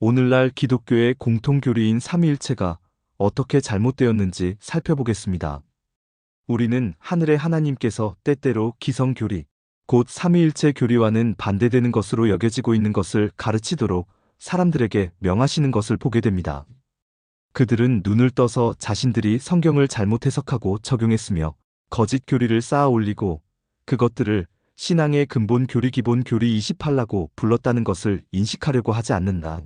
오늘날 기독교의 공통교리인 삼위일체가 어떻게 잘못되었는지 살펴보겠습니다. 우리는 하늘의 하나님께서 때때로 기성교리, 곧 삼위일체 교리와는 반대되는 것으로 여겨지고 있는 것을 가르치도록 사람들에게 명하시는 것을 보게 됩니다. 그들은 눈을 떠서 자신들이 성경을 잘못 해석하고 적용했으며 거짓 교리를 쌓아 올리고 그것들을 신앙의 근본 교리 기본 교리 28라고 불렀다는 것을 인식하려고 하지 않는다.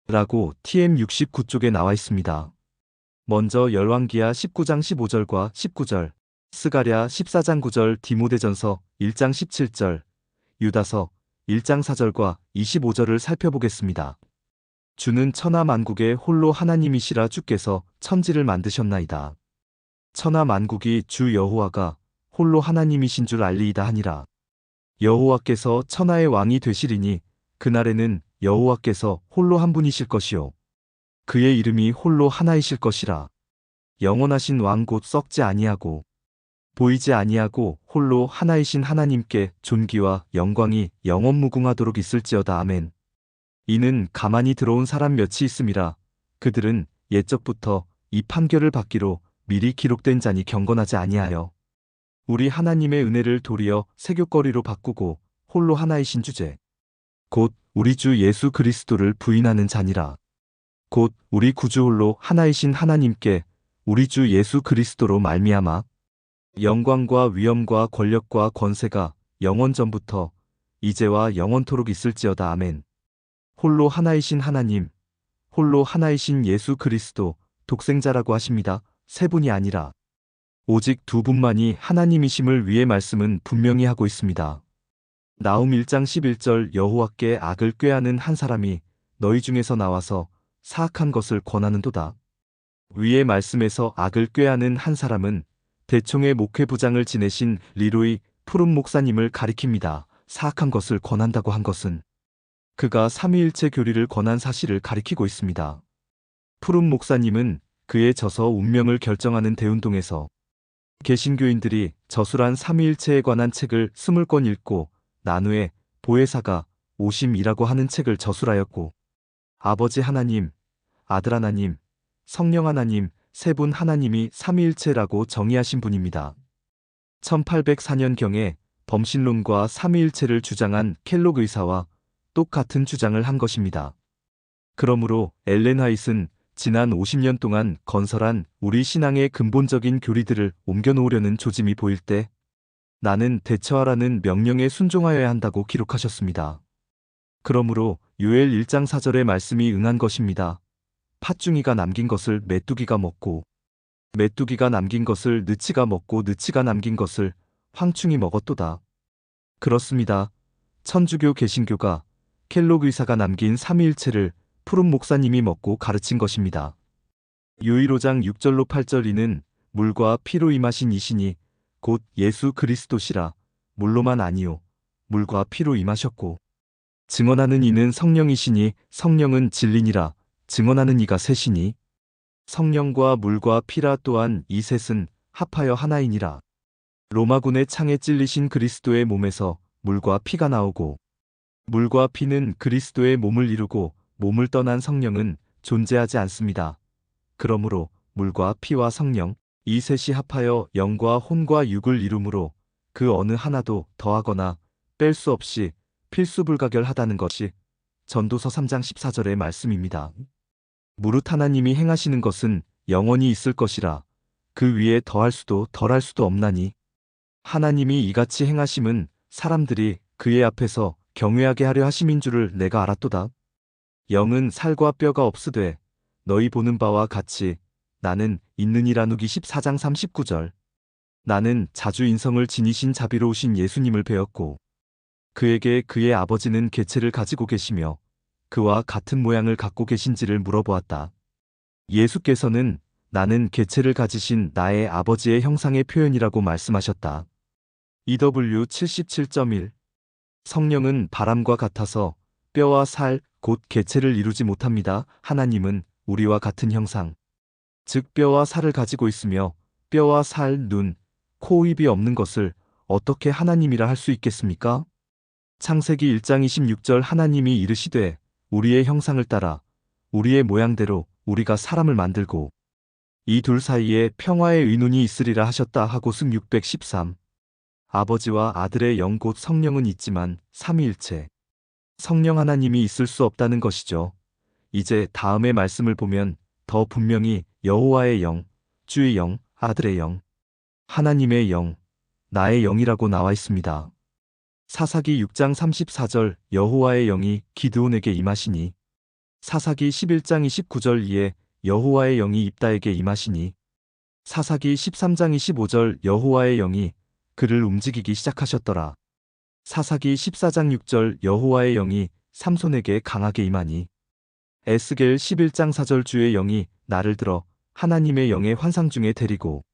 라고 TM69쪽에 나와 있습니다. 먼저 열왕기하 19장 15절과 19절, 스가랴 14장 9절, 디모데전서 1장 17절, 유다서 1장 4절과 25절을 살펴보겠습니다. 주는 천하 만국의 홀로 하나님이시라. 주께서 천지를 만드셨나이다. 천하 만국이 주 여호와가 홀로 하나님이신 줄 알리이다 하니라. 여호와께서 천하의 왕이 되시리니 그날에는 여호와께서 홀로 한 분이실 것이요 그의 이름이 홀로 하나이실 것이라. 영원하신 왕 곧 썩지 아니하고 보이지 아니하고 홀로 하나이신 하나님께 존귀와 영광이 영원무궁하도록 있을지어다. 아멘. 이는 가만히 들어온 사람 몇이 있음이라. 그들은 옛적부터 이 판결을 받기로 미리 기록된 자니 경건하지 아니하여 우리 하나님의 은혜를 도리어 세교거리로 바꾸고 홀로 하나이신 주제 곧 우리 주 예수 그리스도를 부인하는 자니라. 곧 우리 구주 홀로 하나이신 하나님께 우리 주 예수 그리스도로 말미암아 영광과 위엄과 권력과 권세가 영원 전부터 이제와 영원토록 있을지어다. 아멘. 홀로 하나이신 하나님, 홀로 하나이신 예수 그리스도 독생자라고 하십니다. 세 분이 아니라 오직 두 분만이 하나님이심을 위해 말씀은 분명히 하고 있습니다. 나훔 1장 11절, 여호와께 악을 꾀하는 한 사람이 너희 중에서 나와서 사악한 것을 권하는도다. 위의 말씀에서 악을 꾀하는 한 사람은 대총의 목회부장을 지내신 리로이 푸른 목사님을 가리킵니다. 사악한 것을 권한다고 한 것은 그가 삼위일체 교리를 권한 사실을 가리키고 있습니다. 푸른 목사님은 그의 저서 운명을 결정하는 대운동에서 개신교인들이 저술한 삼위일체에 관한 책을 20권 읽고 난 후에 보혜사가 오심이라고 하는 책을 저술하였고 아버지 하나님, 아들 하나님, 성령 하나님, 세 분 하나님이 삼위일체라고 정의하신 분입니다. 1804년경에 범신론과 삼위일체를 주장한 켈록 의사와 똑같은 주장을 한 것입니다. 그러므로 엘렌 화이트는 지난 50년 동안 건설한 우리 신앙의 근본적인 교리들을 옮겨놓으려는 조짐이 보일 때 나는 대처하라는 명령에 순종하여야 한다고 기록하셨습니다. 그러므로 요엘 1장 4절의 말씀이 응한 것입니다. 팥중이가 남긴 것을 메뚜기가 먹고 메뚜기가 남긴 것을 느치가 먹고 느치가 남긴 것을 황충이 먹었도다. 그렇습니다. 천주교 개신교가 켈록 의사가 남긴 삼위일체를 푸른 목사님이 먹고 가르친 것입니다. 요일 5장 6절로 8절, 이는 물과 피로 임하신 이신이 곧 예수 그리스도시라. 물로만 아니요 물과 피로 임하셨고 증언하는 이는 성령이시니 성령은 진리니라. 증언하는 이가 셋이니 성령과 물과 피라. 또한 이 셋은 합하여 하나이니라. 로마군의 창에 찔리신 그리스도의 몸에서 물과 피가 나오고 물과 피는 그리스도의 몸을 이루고 몸을 떠난 성령은 존재하지 않습니다. 그러므로 물과 피와 성령 이 셋이 합하여 영과 혼과 육을 이루므로 그 어느 하나도 더하거나 뺄 수 없이 필수불가결하다는 것이 전도서 3장 14절의 말씀입니다. 무릇 하나님이 행하시는 것은 영원히 있을 것이라. 그 위에 더할 수도 덜할 수도 없나니 하나님이 이같이 행하심은 사람들이 그의 앞에서 경외하게 하려 하심인 줄을 내가 알았도다. 영은 살과 뼈가 없으되 너희 보는 바와 같이 나는 있느니라. 누기 14장 39절. 나는 자주 인성을 지니신 자비로우신 예수님을 배웠고 그에게 그의 아버지는 개체를 가지고 계시며 그와 같은 모양을 갖고 계신지를 물어보았다. 예수께서는 나는 개체를 가지신 나의 아버지의 형상의 표현이라고 말씀하셨다. EW 77.1. 성령은 바람과 같아서 뼈와 살, 곧 개체를 이루지 못합니다. 하나님은 우리와 같은 형상, 즉 뼈와 살을 가지고 있으며 뼈와 살, 눈, 코, 입이 없는 것을 어떻게 하나님이라 할 수 있겠습니까? 창세기 1장 26절, 하나님이 이르시되 우리의 형상을 따라 우리의 모양대로 우리가 사람을 만들고 이 둘 사이에 평화의 의논이 있으리라 하셨다. 하고승 613. 아버지와 아들의 영 곧 성령은 있지만 삼위일체. 성령 하나님이 있을 수 없다는 것이죠. 이제 다음의 말씀을 보면 더 분명히 여호와의 영, 주의 영, 아들의 영, 하나님의 영, 나의 영이라고 나와 있습니다. 사사기 6장 34절 여호와의 영이 기드온에게 임하시니, 사사기 11장 29절 이에 여호와의 영이 입다에게 임하시니, 사사기 13장 25절 여호와의 영이 그를 움직이기 시작하셨더라. 사사기 14장 6절 여호와의 영이 삼손에게 강하게 임하니, 에스겔 11장 4절 주의 영이 나를 들어 하나님의 영의 환상 중에 데리고,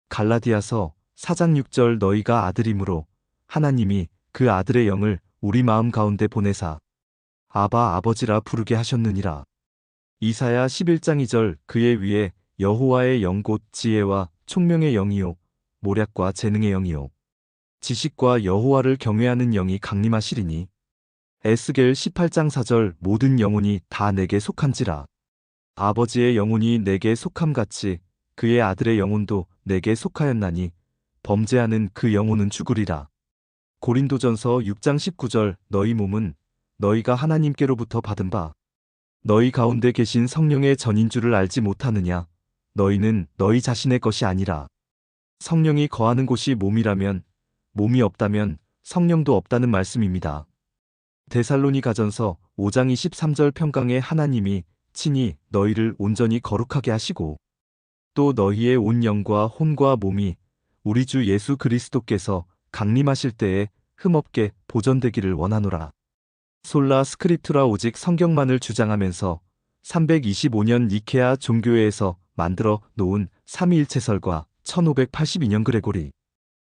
갈라디아서 4장 6절 너희가 아들이므로 하나님이 그 아들의 영을 우리 마음 가운데 보내사 아바 아버지라 부르게 하셨느니라. 이사야 11장 2절 그의 위에 여호와의 영 곧 지혜와 총명의 영이요 모략과 재능의 영이요 지식과 여호와를 경외하는 영이 강림하시리니, 에스겔 18장 4절 모든 영혼이 다 내게 속한지라. 아버지의 영혼이 내게 속함같이 그의 아들의 영혼도 내게 속하였나니 범죄하는 그 영혼은 죽으리라. 고린도전서 6장 19절 너희 몸은 너희가 하나님께로부터 받은 바 너희 가운데 계신 성령의 전인 줄을 알지 못하느냐. 너희는 너희 자신의 것이 아니라 성령이 거하는 곳이 몸이라면 몸이 없다면 성령도 없다는 말씀입니다. 데살로니가전서 5장 23절 평강의 하나님이 친히 너희를 온전히 거룩하게 하시고 또 너희의 온 영과 혼과 몸이 우리 주 예수 그리스도께서 강림하실 때에 흠없게 보존되기를 원하노라. 솔라 스크립투라 오직 성경만을 주장하면서 325년 니케아 종교회에서 만들어 놓은 삼위일체설과 1582년 그레고리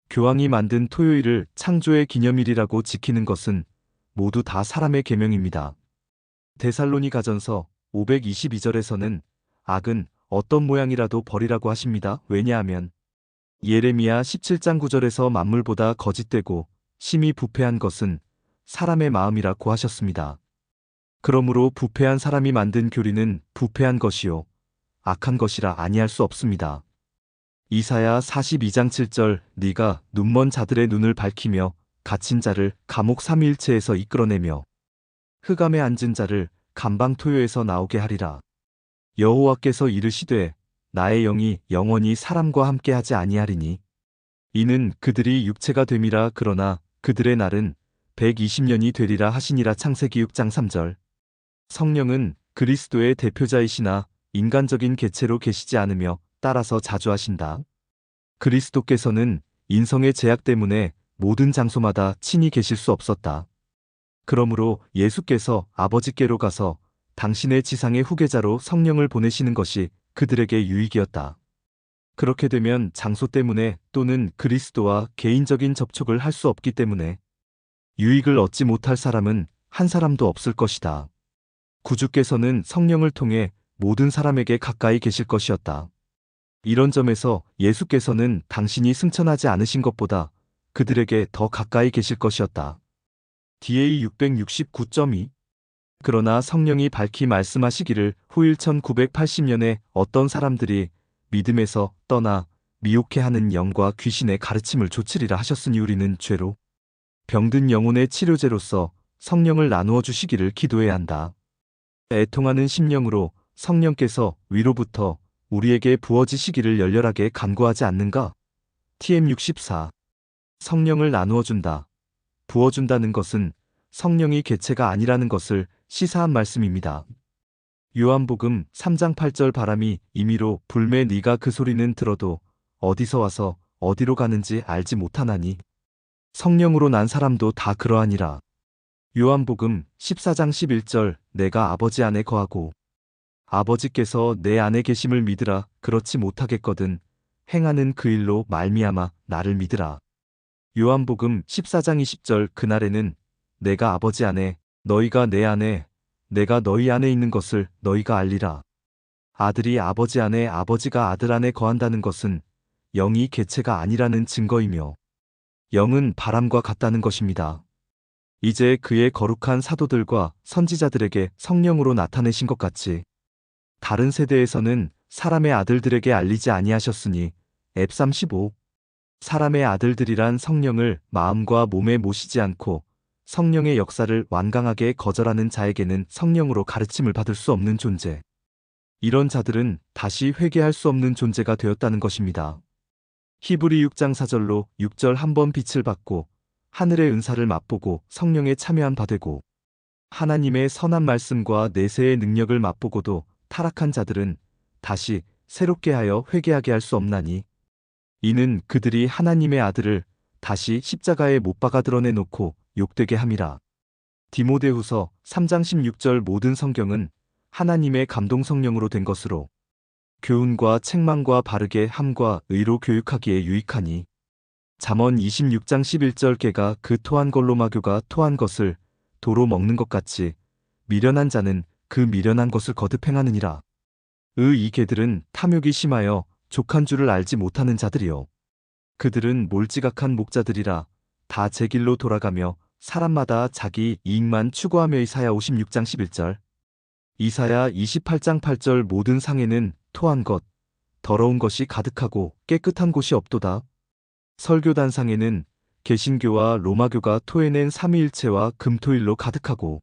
교황이 만든 토요일을 창조의 기념일이라고 지키는 것은 모두 다 사람의 계명입니다. 데살로니가전서 522절에서는 악은 어떤 모양이라도 버리라고 하십니다. 왜냐하면 예레미야 17장 9절에서 만물보다 거짓되고 심히 부패한 것은 사람의 마음이라고 하셨습니다. 그러므로 부패한 사람이 만든 교리는 부패한 것이요 악한 것이라 아니할 수 없습니다. 이사야 42장 7절 네가 눈먼 자들의 눈을 밝히며 갇힌 자를 감옥 삼위일체에서 이끌어내며 흑암에 앉은 자를 감방토요에서 나오게 하리라. 여호와께서 이르시되 나의 영이 영원히 사람과 함께하지 아니하리니 이는 그들이 육체가 됨이라. 그러나 그들의 날은 120년이 되리라 하시니라. 창세기 6장 3절. 성령은 그리스도의 대표자이시나 인간적인 개체로 계시지 않으며 따라서 자주하신다. 그리스도께서는 인성의 제약 때문에 모든 장소마다 친히 계실 수 없었다. 그러므로 예수께서 아버지께로 가서 당신의 지상의 후계자로 성령을 보내시는 것이 그들에게 유익이었다. 그렇게 되면 장소 때문에 또는 그리스도와 개인적인 접촉을 할 수 없기 때문에 유익을 얻지 못할 사람은 한 사람도 없을 것이다. 구주께서는 성령을 통해 모든 사람에게 가까이 계실 것이었다. 이런 점에서 예수께서는 당신이 승천하지 않으신 것보다 그들에게 더 가까이 계실 것이었다. DA 669.2. 그러나 성령이 밝히 말씀하시기를 후일 1980년에 어떤 사람들이 믿음에서 떠나 미혹해하는 영과 귀신의 가르침을 좇으리라 하셨으니 우리는 죄로 병든 영혼의 치료제로서 성령을 나누어 주시기를 기도해야 한다. 애통하는 심령으로 성령께서 위로부터 우리에게 부어지시기를 열렬하게 간구하지 않는가? TM64. 성령을 나누어 준다. 부어준다는 것은 성령이 개체가 아니라는 것을 시사한 말씀입니다. 요한복음 3장 8절 바람이 임의로 불매 네가 그 소리는 들어도 어디서 와서 어디로 가는지 알지 못하나니 성령으로 난 사람도 다 그러하니라. 요한복음 14장 11절 내가 아버지 안에 거하고 아버지께서 내 안에 계심을 믿으라. 그렇지 못하겠거든 행하는 그 일로 말미암아 나를 믿으라. 요한복음 14장 20절 그날에는 내가 아버지 안에 너희가 내 안에 내가 너희 안에 있는 것을 너희가 알리라. 아들이 아버지 안에 아버지가 아들 안에 거한다는 것은 영이 개체가 아니라는 증거이며 영은 바람과 같다는 것입니다. 이제 그의 거룩한 사도들과 선지자들에게 성령으로 나타내신 것 같이 다른 세대에서는 사람의 아들들에게 알리지 아니하셨으니 앱 35. 사람의 아들들이란 성령을 마음과 몸에 모시지 않고 성령의 역사를 완강하게 거절하는 자에게는 성령으로 가르침을 받을 수 없는 존재. 이런 자들은 다시 회개할 수 없는 존재가 되었다는 것입니다. 히브리 6장 4절로 6절 한 번 빛을 받고 하늘의 은사를 맛보고 성령에 참여한 바 되고 하나님의 선한 말씀과 내세의 능력을 맛보고도 타락한 자들은 다시 새롭게 하여 회개하게 할 수 없나니 이는 그들이 하나님의 아들을 다시 십자가에 못 박아 드러내놓고 욕되게 함이라. 디모데후서 3장 16절 모든 성경은 하나님의 감동 성령으로 된 것으로 교훈과 책망과 바르게 함과 의로 교육하기에 유익하니 잠언 26장 11절 개가 그 토한 걸로 마교가 토한 것을 도로 먹는 것 같이 미련한 자는 그 미련한 것을 거듭 행하느니라. 이 개들은 탐욕이 심하여 족한 줄을 알지 못하는 자들이요. 그들은 몰지각한 목자들이라 다 제 길로 돌아가며 사람마다 자기 이익만 추구하며 이사야 56장 11절. 이사야 28장 8절 모든 상에는 토한 것, 더러운 것이 가득하고 깨끗한 곳이 없도다. 설교단상에는 개신교와 로마교가 토해낸 삼위일체와 금토일로 가득하고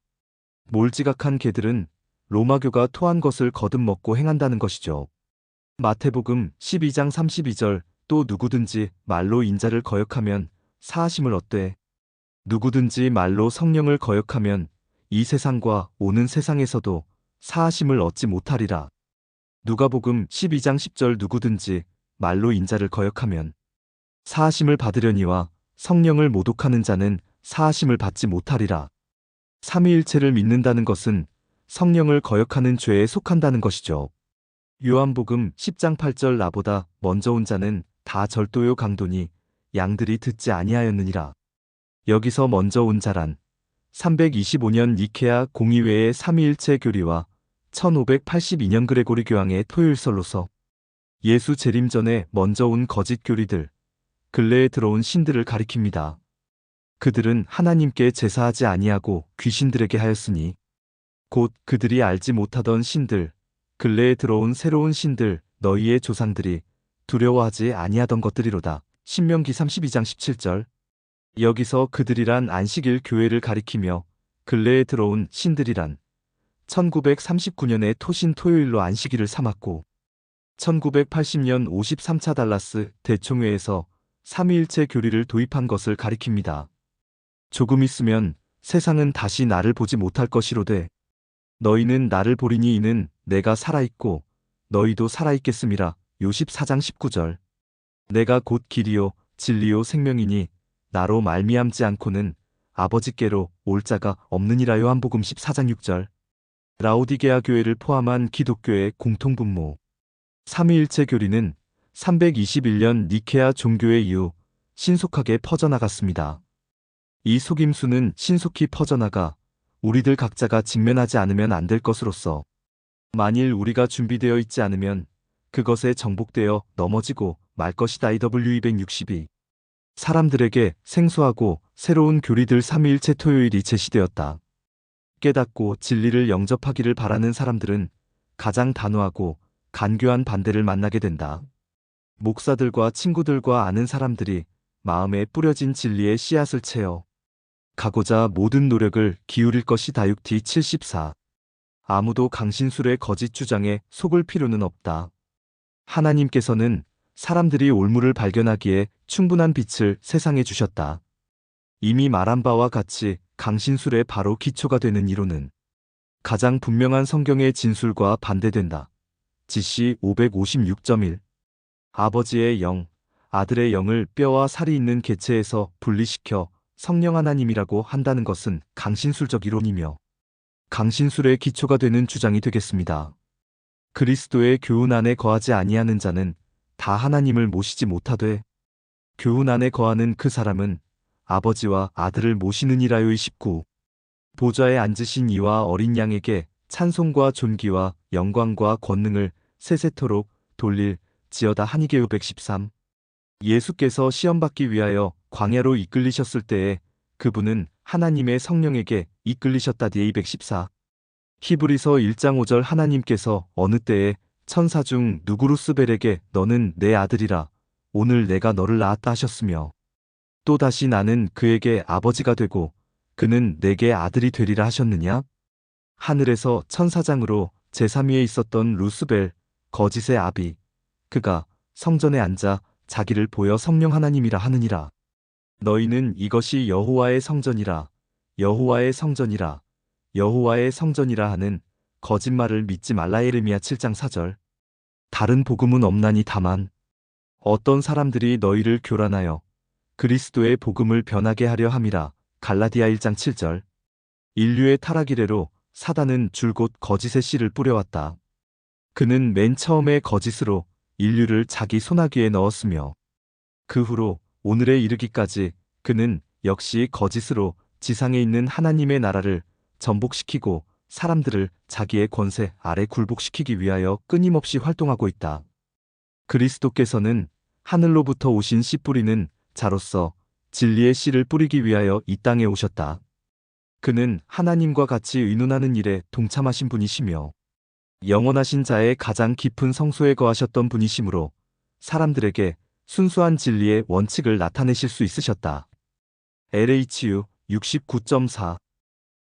몰지각한 개들은 로마교가 토한 것을 거듭 먹고 행한다는 것이죠. 마태복음 12장 32절 또 누구든지 말로 인자를 거역하면 사하심을 얻되 누구든지 말로 성령을 거역하면 이 세상과 오는 세상에서도 사하심을 얻지 못하리라. 누가복음 12장 10절 누구든지 말로 인자를 거역하면 사하심을 받으려니와 성령을 모독하는 자는 사하심을 받지 못하리라. 삼위일체를 믿는다는 것은 성령을 거역하는 죄에 속한다는 것이죠. 요한복음 10장 8절 나보다 먼저 온 자는 다 절도요 강도니 양들이 듣지 아니하였느니라. 여기서 먼저 온 자란 325년 니케아 공의회의 삼위일체 교리와 1582년 그레고리 교황의 토요일설로서 예수 재림 전에 먼저 온 거짓 교리들, 근래에 들어온 신들을 가리킵니다. 그들은 하나님께 제사하지 아니하고 귀신들에게 하였으니 곧 그들이 알지 못하던 신들, 근래에 들어온 새로운 신들, 너희의 조상들이 두려워하지 아니하던 것들이로다. 신명기 32장 17절. 여기서 그들이란 안식일 교회를 가리키며 근래에 들어온 신들이란 1939년에 토신 토요일로 안식일을 삼았고 1980년 53차 달라스 대총회에서 삼위일체 교리를 도입한 것을 가리킵니다. 조금 있으면 세상은 다시 나를 보지 못할 것이로되 너희는 나를 보리니 이는 내가 살아있고 너희도 살아있겠음이라. 요십 4장 19절. 내가 곧 길이요 진리요 생명이니 나로 말미암지 않고는 아버지께로 올 자가 없느니라. 요한복음 14장 6절. 라오디게아 교회를 포함한 기독교의 공통분모. 삼위일체 교리는 321년 니케아 종교회 이후 신속하게 퍼져나갔습니다. 이 속임수는 신속히 퍼져나가 우리들 각자가 직면하지 않으면 안 될 것으로서 만일 우리가 준비되어 있지 않으면 그것에 정복되어 넘어지고 말 것이다. EW262. 사람들에게 생소하고 새로운 교리들 삼위일체 토요일이 제시되었다. 깨닫고 진리를 영접하기를 바라는 사람들은 가장 단호하고 간교한 반대를 만나게 된다. 목사들과 친구들과 아는 사람들이 마음에 뿌려진 진리의 씨앗을 채워 가고자 모든 노력을 기울일 것이다. 6T74. 아무도 강신술의 거짓 주장에 속을 필요는 없다. 하나님께서는 사람들이 올무를 발견하기에 충분한 빛을 세상에 주셨다. 이미 말한 바와 같이 강신술의 바로 기초가 되는 이론은 가장 분명한 성경의 진술과 반대된다. GC 556.1. 아버지의 영, 아들의 영을 뼈와 살이 있는 개체에서 분리시켜 성령 하나님이라고 한다는 것은 강신술적 이론이며 강신술의 기초가 되는 주장이 되겠습니다. 그리스도의 교훈 안에 거하지 아니하는 자는 다 하나님을 모시지 못하되 교훈 안에 거하는 그 사람은 아버지와 아들을 모시느니라요. 29. 보좌에 앉으신 이와 어린 양에게 찬송과 존귀와 영광과 권능을 세세토록 돌릴 지어다. 한이게요 113. 예수께서 시험받기 위하여 광야로 이끌리셨을 때에 그분은 하나님의 성령에게 이끌리셨다. D214 히브리서 1장 5절 하나님께서 어느 때에 천사 중 누구루스벨에게 너는 내 아들이라 오늘 내가 너를 낳았다 하셨으며 또 다시 나는 그에게 아버지가 되고 그는 내게 아들이 되리라 하셨느냐? 하늘에서 천사장으로 제3위에 있었던 루스벨 거짓의 아비 그가 성전에 앉아 자기를 보여 성령 하나님이라 하느니라. 너희는 이것이 여호와의 성전이라 여호와의 성전이라 여호와의 성전이라 하는 거짓말을 믿지 말라. 예레미야 7장 4절 다른 복음은 없나니 다만 어떤 사람들이 너희를 교란하여 그리스도의 복음을 변하게 하려 함이라. 갈라디아 1장 7절 인류의 타락 이래로 사단은 줄곧 거짓의 씨를 뿌려왔다. 그는 맨 처음에 거짓으로 인류를 자기 손아귀에 넣었으며 그 후로 오늘에 이르기까지 그는 역시 거짓으로 지상에 있는 하나님의 나라를 전복시키고 사람들을 자기의 권세 아래 굴복시키기 위하여 끊임없이 활동하고 있다. 그리스도께서는 하늘로부터 오신 씨 뿌리는 자로서 진리의 씨를 뿌리기 위하여 이 땅에 오셨다. 그는 하나님과 같이 의논하는 일에 동참하신 분이시며 영원하신 자의 가장 깊은 성소에 거하셨던 분이시므로 사람들에게 순수한 진리의 원칙을 나타내실 수 있으셨다. LHU 69.4